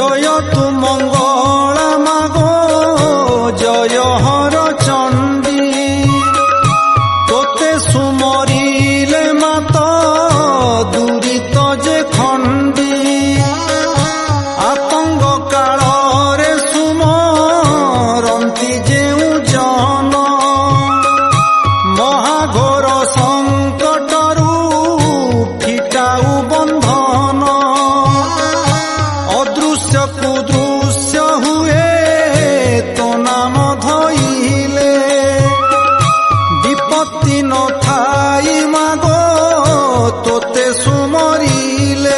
जय तु मंगला मागो जय हर चंडी तोते सुमरिले मात दूरित जे खंडी आतंग काଳରେ सुमरंती जेउ जन महाघोर संकटरू फिटाऊ बंधन अदृश्य कुदृश्य हुए तो नाम धइले विपत्ति न थाई मागो तोते सुमरिले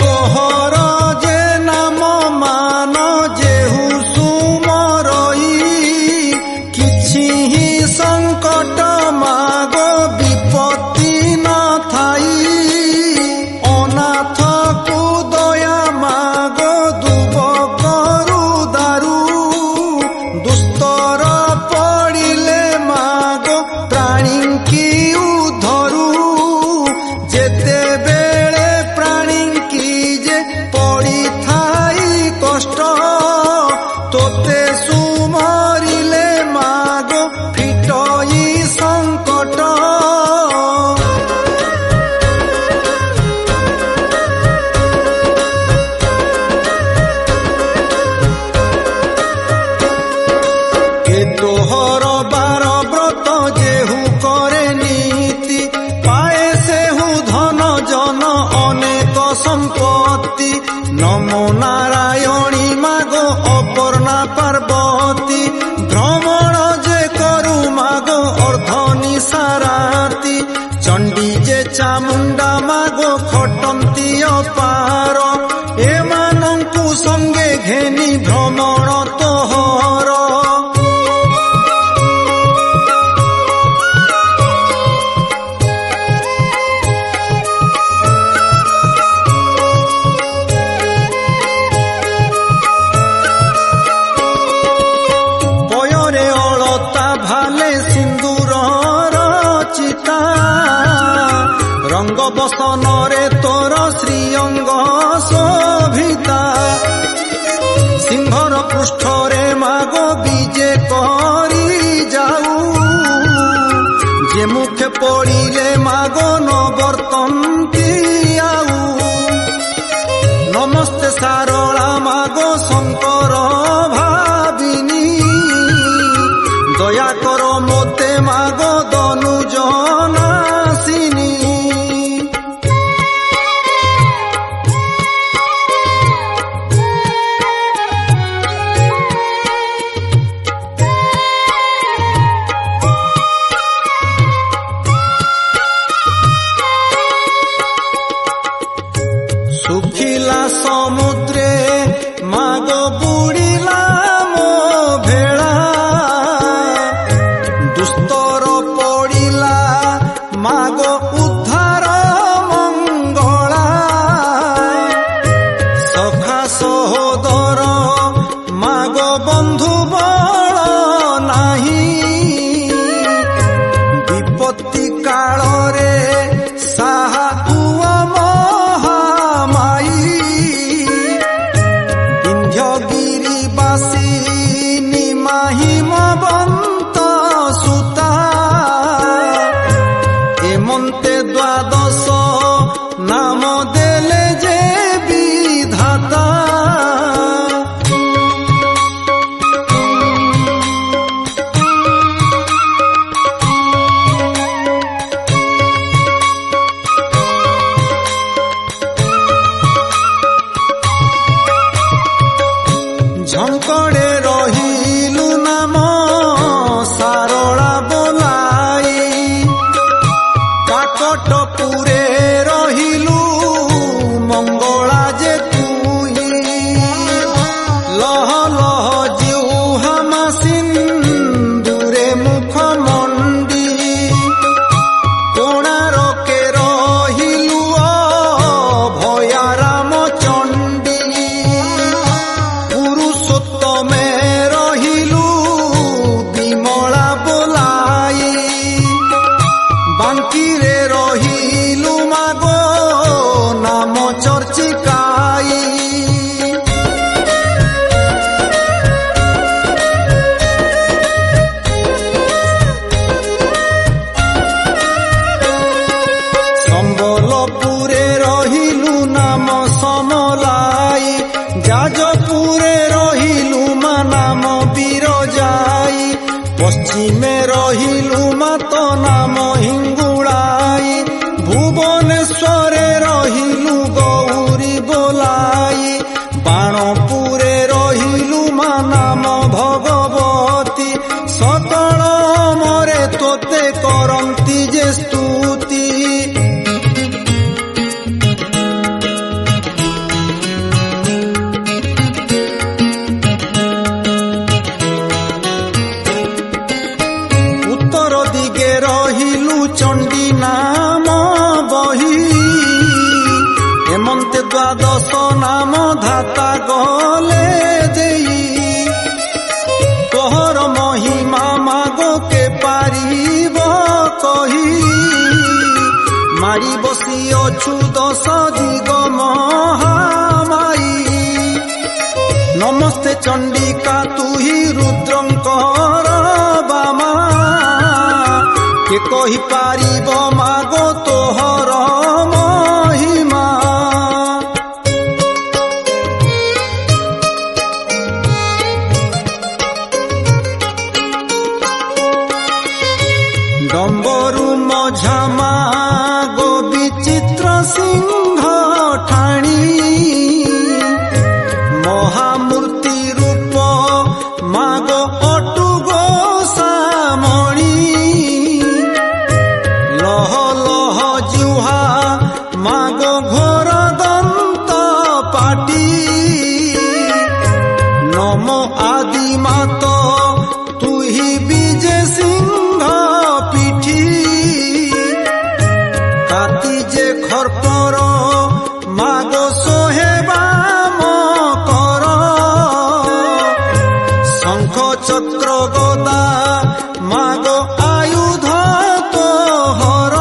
तोहर जे नाम मान जेहु सुमरई किछि ही संकट मागो विपत्ति न थाई अनाथ को दया मागो दुब करू दारू दुस्तर पड़िले मागो प्राणी की उधरू जेते बेले प्राणी की जे पड़ी थाई कष्ट तोते सुमरिले मागो फिटई संकट ए तोहर बार व्रत जेहु करे नीति पाए सेहु धन जन अनेक संपत्ति नमो नारायणी मागो अपर्णा पार्वती भ्रमण जे करू मागो अर्धनी साराती चंडी जे चामुंडा मागो खटंती अपार एमानंकु संगे घेनी भ्रमण तोहर पयरे अलता भाले सिंदूर रचिता रंग बसन रे तोर श्रीअंग शोभिता सिंहर पृष्ठ रे मागो बीजे करी जाऊ जे मुखे पड़िले मागो न बर्तंती आऊ नमस्ते सारला मागो शंकर भाविनी दया करो मोते मागो दनुज नासिनी सुखिला समुद्रे मागो बुड़िला मो भेड़ा दुस्तर पड़िला मागो उद्धार मंगला सखा सहोदर मागो बंधु बल नाही विपत्ति काଳରେ साहा हुआ महामाई विंध्यगिरिवासी निमाहिमवंत सुता एमन्ते द्वादश नाम देले जे विधाता झंकड़े रहिलु नाम सारला बोलाई काकटपुरे रहिलु मंगला जे तुही लह लह जिह्वा सिंदूरे मुख मंडी कोणारके रहिलु भया राम चंडी पुरुष পুরে রহিলু মা নাম বিরজাই, পশ্চিমে রহিলু মা তো নাম হিঙ্গুড়াই, ভুবনেশ্বরে রহিলু গৌরী বোলাই, বাণপুরে রহিলু মা নাম ভগবতী, সকল মরে তোতে করন্তি যে স্তুতি। উত্তর দিকে রহিলু চণ্ডী নাম বহি, হেমন্তে দ্বাদশ নাম ধাতা গলে দেই, তোহর মহিমা মাগকে পারিব কহি, মারি বসি অছু দশ দিগ মহামাই, নমস্তে চণ্ডিকা তুহি রুদ্রঙ্কর বামা, কে কহি পারিব মাগ তোহর মহিমা। ডম্বরু মঝা মাগ বিচিত্র সিংহ ঠাণী, মহামূর্তি রূপ মাগ অটু গোসামণি, লহ লহ জিহ্বা মাগ ঘোর দন্ত পাটি, নম আদি মাত তুহি বিজে সিংহ পিঠি, কাতি যে খর্পর মাগ সোহে বাম কর, শঙ্খ চক্র গদা মাগ আয়ুধ তোহর।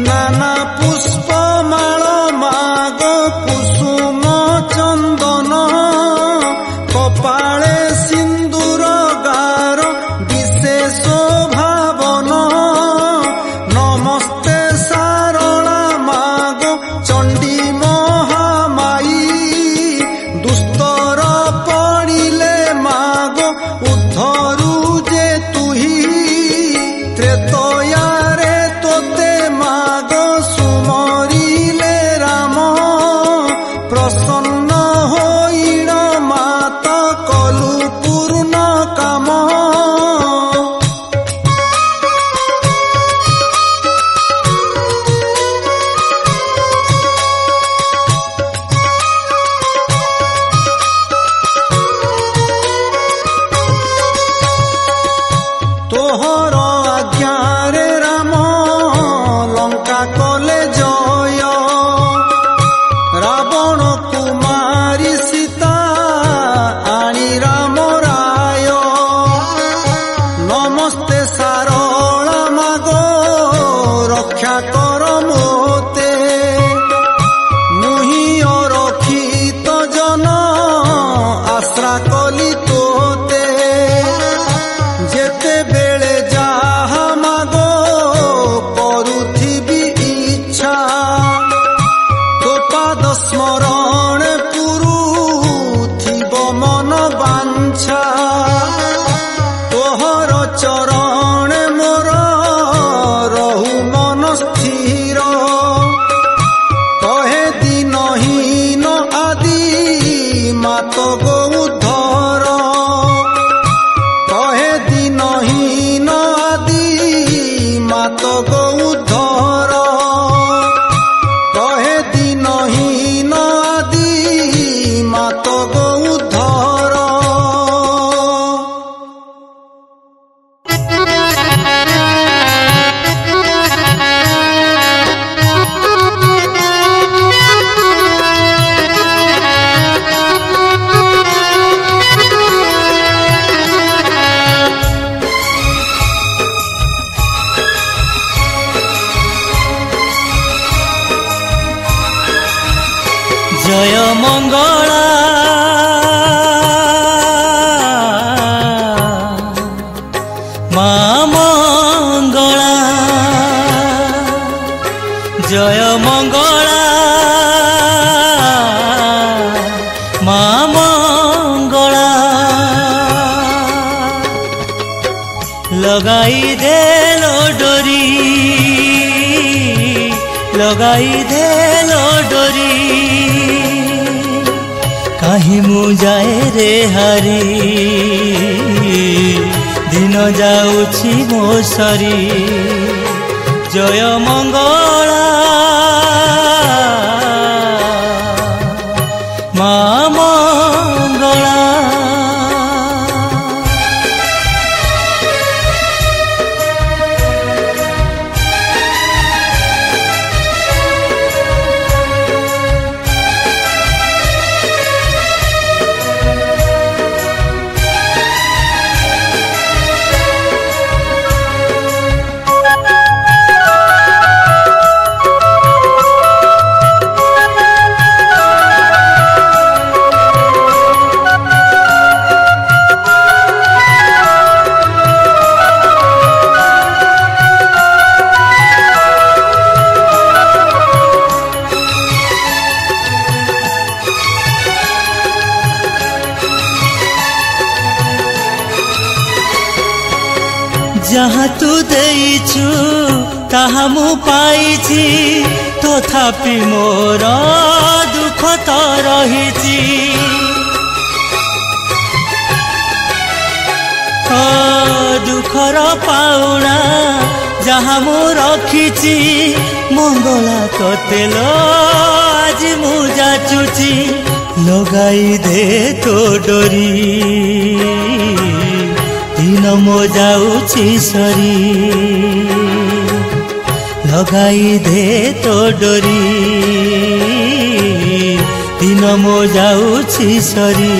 নানা পুষ্প মাল মাগ কুসুম চন্দন, কপালে সিন্দুর গার বিশেষ ভাবন, নমস্তে সারলা মাগ চণ্ডী মহামাই, দুস্তর পড়িলে মাগ উদ্ধরু যে তুহি, ত্রেতয়ারে তোতে মাগ সুমরিলে রাম, প্রসন্ন হইল মাত কলু পূর্ণ কাম। তোহর আজ্ঞারে রাম লঙ্কা কলে জয়, রাবণ কুমারী সীতা আনি রাম রায়, নমস্তে সারলা মাগ রক্ষা কর মোতে, মুহি অরক্ষিত জন আশ্রা কলি তোতে, যেতেবেলে যাহা মাগ করুথিবি ইচ্ছা, তো পাদ স্মরণ পুরুথিব মন বাঞ্ছা, তোহর চরণ মোর রহু মন স্থির, কহে দিনহীন আদি মাত গৌধর, কহে দিনহীন আদি মাত গৌধর, কহে দিনহীন আদি মাত গৌধর। लगाई दे लो डोरी, लगाई दे लो डोरी, कहीं मु जाए रे हारी, दिन जाऊछि मो सरी। जय मंगला माँ मंगला। जहाँ तू देइछु ताहा मु पाइछि, तथापि मोर दुख तो रहिछि। दुखर पाउना जहाँ मु रखिछि, मंगला तोते लो आज मु जाचुछि। लगाई दे तो डोरी, दिन मो जाऊछि सरी। लगाई दे तो डोरी, दिन मो जाऊछि सरी।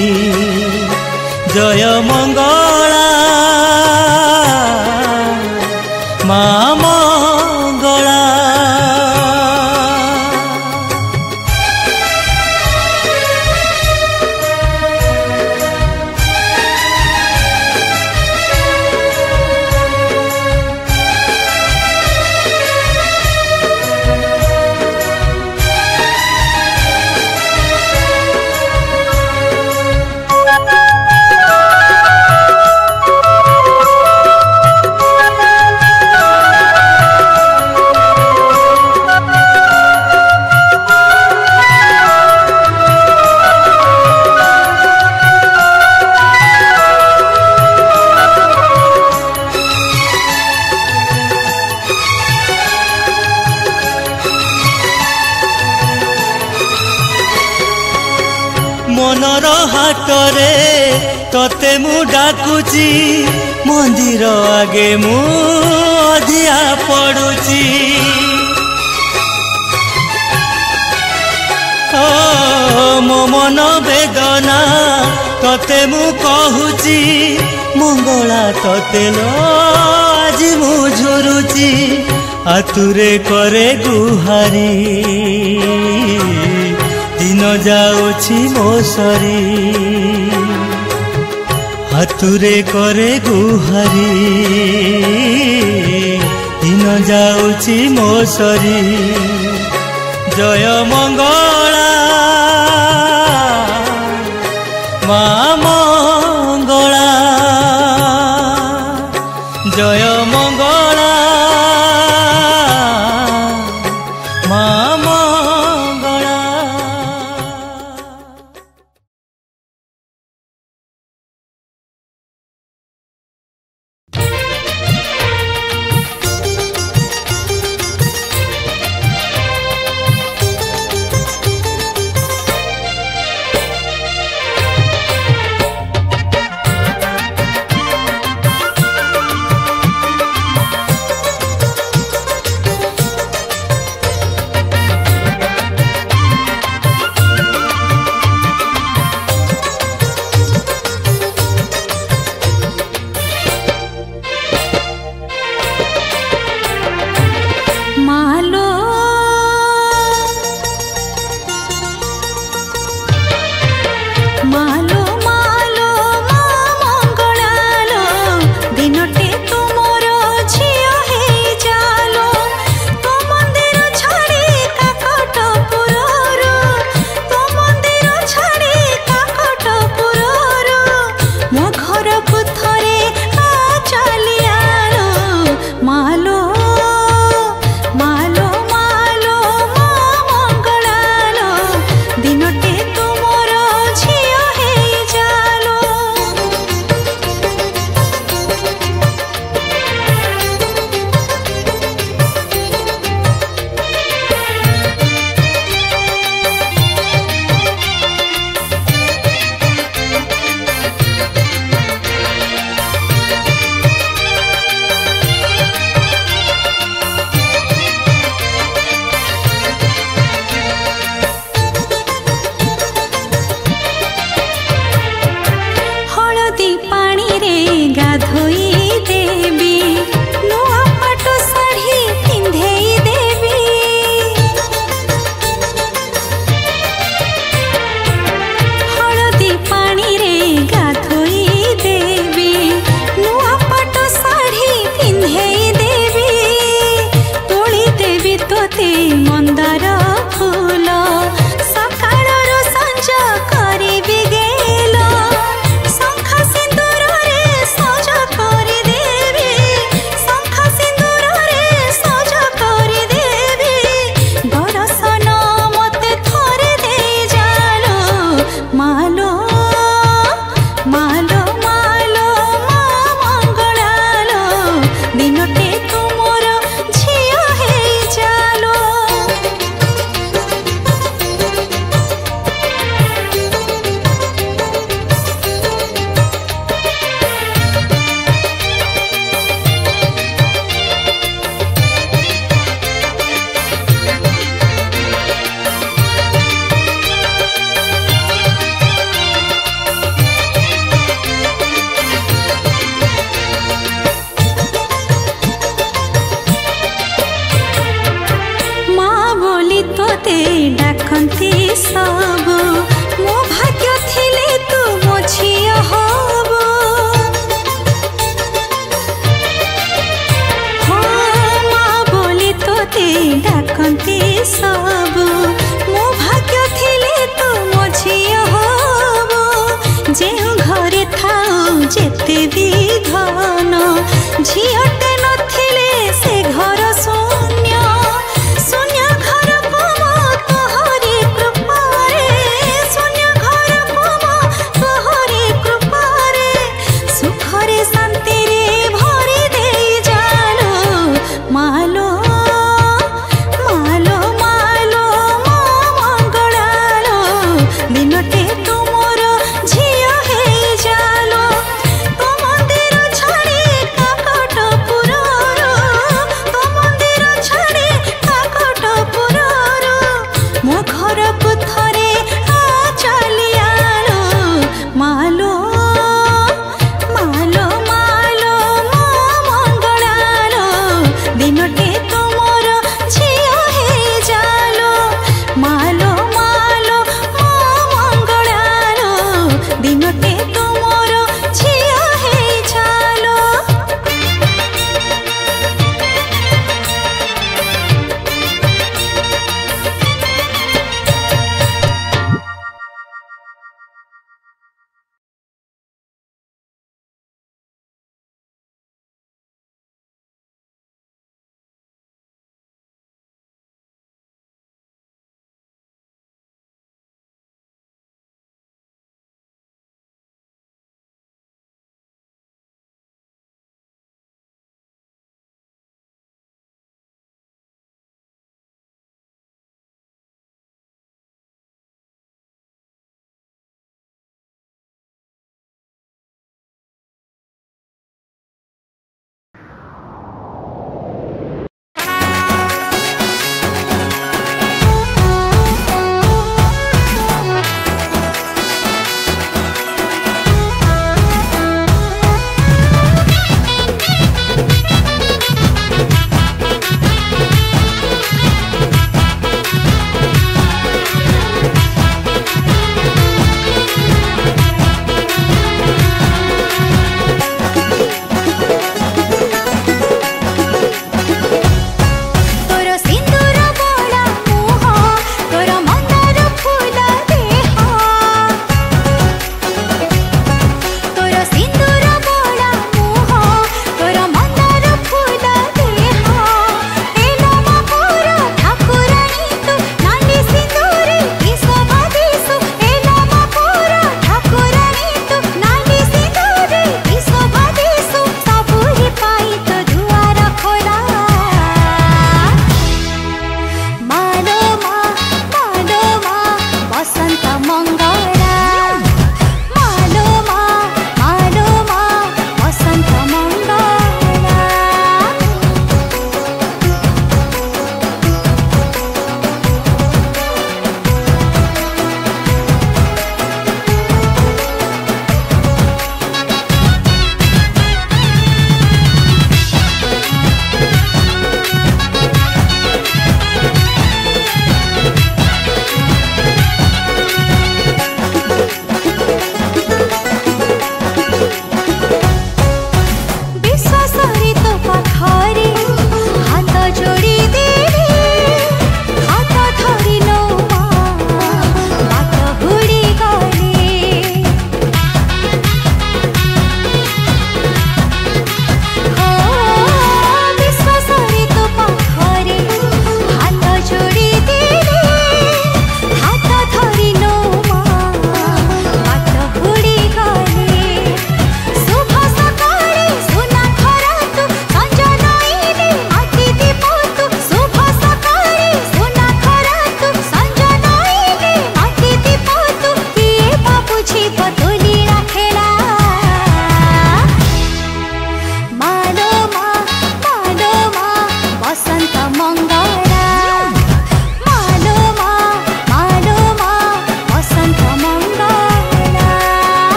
जय मंगला माँ मंगला। मनर हाटरे तोते मु डाकुची, मंदिर आगे मु अधिया पड़ुची। मो मन वेदना तोते मु कहूची, मंगला तोते लो आज मु झुरुची। आतुरे करे गुहारी, दिन जाऊछि मो सरी। हातुरे करे गुहारी, दिन जाऊछि मो सरी। जय मंगला माँ मंगला। जय मंगला माँ मंगला।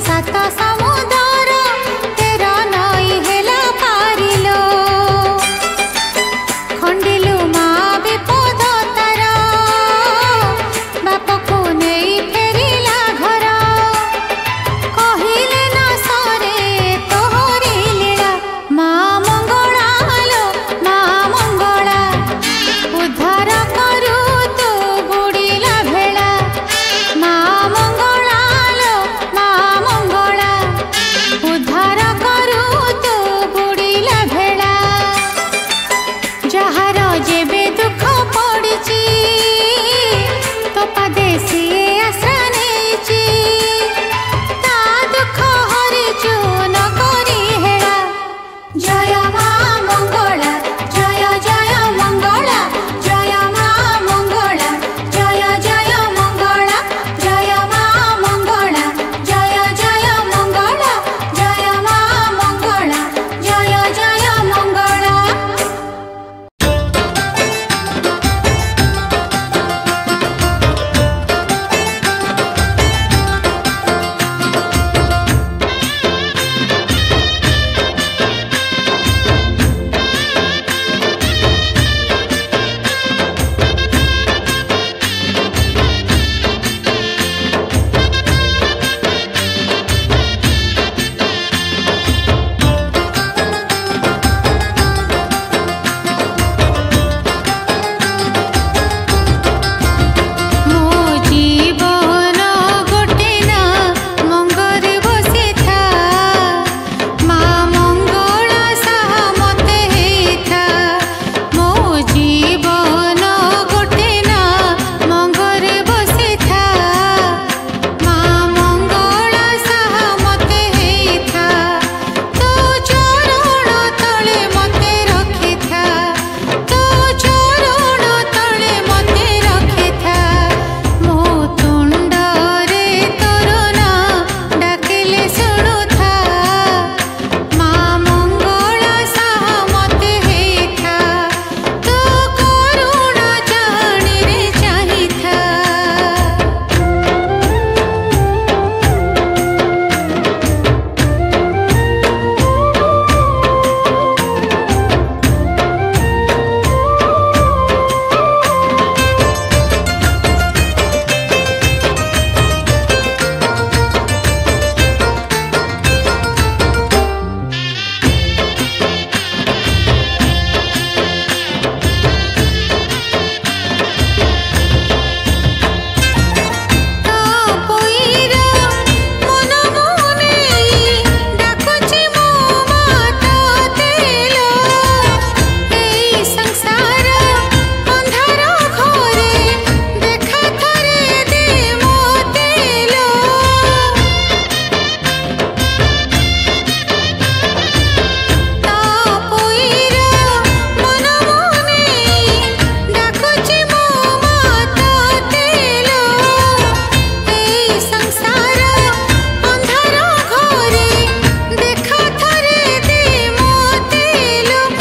सात